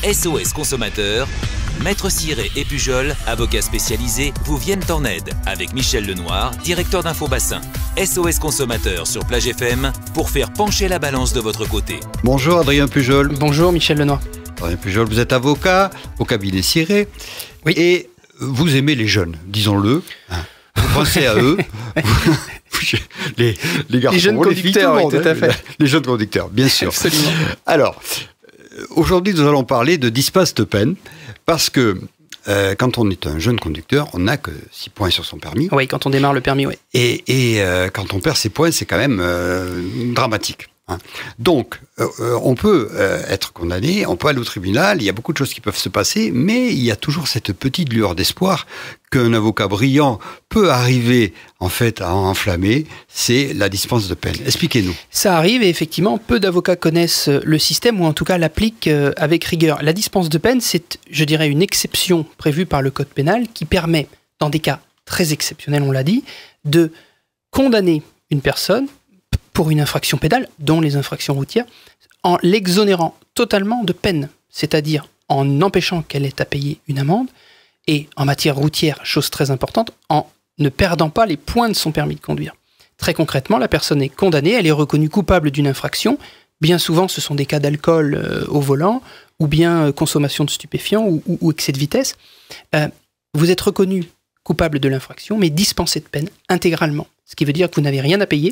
SOS Consommateur, Maître Ciré et Pujol, avocats spécialisés, vous viennent en aide avec Michel Lenoir, directeur d'Infobassin. SOS Consommateur sur Plage FM pour faire pencher la balance de votre côté. Bonjour Adrien Pujol. Bonjour Michel Lenoir. Adrien Pujol, vous êtes avocat au cabinet Ciré. Oui. Et vous aimez les jeunes, disons-le. Vous pensez à eux. les garçons, les jeunes conducteurs, filles, tout le monde, tout à fait. Les jeunes conducteurs, bien sûr. Absolument. Alors, aujourd'hui, nous allons parler de dispense de peine, parce que quand on est un jeune conducteur, on n'a que 6 points sur son permis. Oui, quand on démarre le permis, oui. Et quand on perd ses points, c'est quand même dramatique. Donc, on peut être condamné, on peut aller au tribunal, il y a beaucoup de choses qui peuvent se passer, mais il y a toujours cette petite lueur d'espoir qu'un avocat brillant peut arriver en fait à enflammer, c'est la dispense de peine. Expliquez-nous. Ça arrive et effectivement, peu d'avocats connaissent le système ou en tout cas l'appliquent avec rigueur. La dispense de peine, c'est, je dirais, une exception prévue par le Code pénal qui permet, dans des cas très exceptionnels, on l'a dit, de condamner une personne pour une infraction pénale, dont les infractions routières, en l'exonérant totalement de peine, c'est-à-dire en empêchant qu'elle ait à payer une amende, et en matière routière, chose très importante, en ne perdant pas les points de son permis de conduire. Très concrètement, la personne est condamnée, elle est reconnue coupable d'une infraction, bien souvent ce sont des cas d'alcool au volant, ou bien consommation de stupéfiants, ou excès de vitesse. Vous êtes reconnu coupable de l'infraction, mais dispensé de peine intégralement, ce qui veut dire que vous n'avez rien à payer,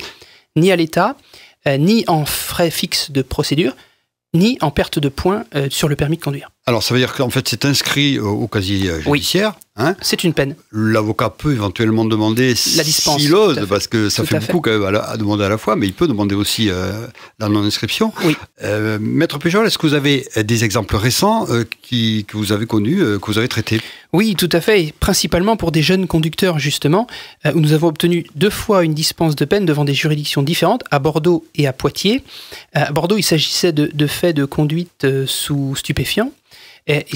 ni à l'État, ni en frais fixes de procédure, ni en perte de points sur le permis de conduire. Alors, ça veut dire qu'en fait, c'est inscrit au casier judiciaire. Oui, hein. C'est une peine. L'avocat peut éventuellement demander la dispense, s'il ose, parce que ça fait beaucoup quand même à demander à la fois, mais il peut demander aussi la non-inscription. Oui. Maître Pujol, est-ce que vous avez des exemples récents que vous avez connus, que vous avez traités? Oui, tout à fait, et principalement pour des jeunes conducteurs, justement, où nous avons obtenu 2 fois une dispense de peine devant des juridictions différentes, à Bordeaux et à Poitiers. À Bordeaux, il s'agissait de faits de conduite sous stupéfiants.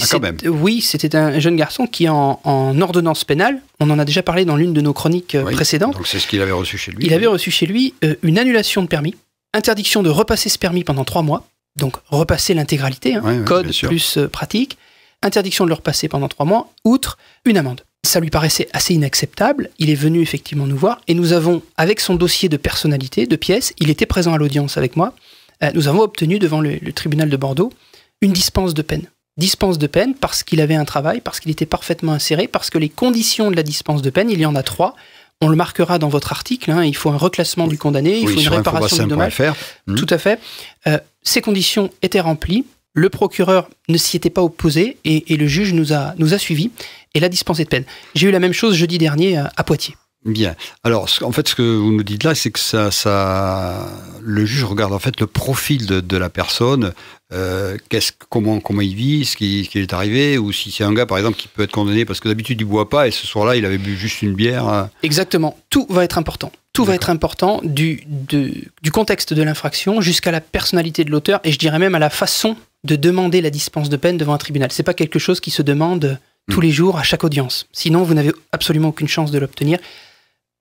Quand même. Oui, c'était un jeune garçon qui, en ordonnance pénale, on en a déjà parlé dans l'une de nos chroniques précédentes. Donc c'est ce qu'il avait reçu chez lui. Il avait reçu chez lui une annulation de permis, interdiction de repasser ce permis pendant 3 mois, donc repasser l'intégralité, code plus pratique, interdiction de le repasser pendant 3 mois, outre une amende. Ça lui paraissait assez inacceptable, il est venu effectivement nous voir, et nous avons, avec son dossier de personnalité, de pièces, il était présent à l'audience avec moi, nous avons obtenu devant le tribunal de Bordeaux une dispense de peine. Dispense de peine parce qu'il avait un travail, parce qu'il était parfaitement inséré, parce que les conditions de la dispense de peine, il y en a 3. On le marquera dans votre article, il faut un reclassement du condamné, il faut une réparation du dommage. Tout à fait. Ces conditions étaient remplies, le procureur ne s'y était pas opposé et le juge nous a suivis et l'a dispensé de peine. J'ai eu la même chose jeudi dernier à Poitiers. Bien. Alors, en fait, ce que vous nous dites là, c'est que le juge regarde en fait le profil de la personne, comment il vit, ce qui est arrivé, ou si c'est un gars, par exemple, qui peut être condamné parce que d'habitude il boit pas et ce soir-là il avait bu juste une bière. Exactement. Tout va être important. Tout va être important du contexte de l'infraction jusqu'à la personnalité de l'auteur et je dirais même à la façon de demander la dispense de peine devant un tribunal. C'est pas quelque chose qui se demande tous les jours à chaque audience. Sinon, vous n'avez absolument aucune chance de l'obtenir.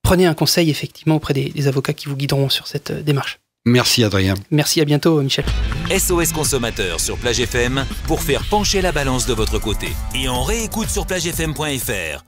Prenez un conseil effectivement auprès des avocats qui vous guideront sur cette démarche. Merci Adrien. Merci, à bientôt Michel. SOS Consommateur sur Plage FM pour faire pencher la balance de votre côté. Et on réécoute sur plagefm.fr.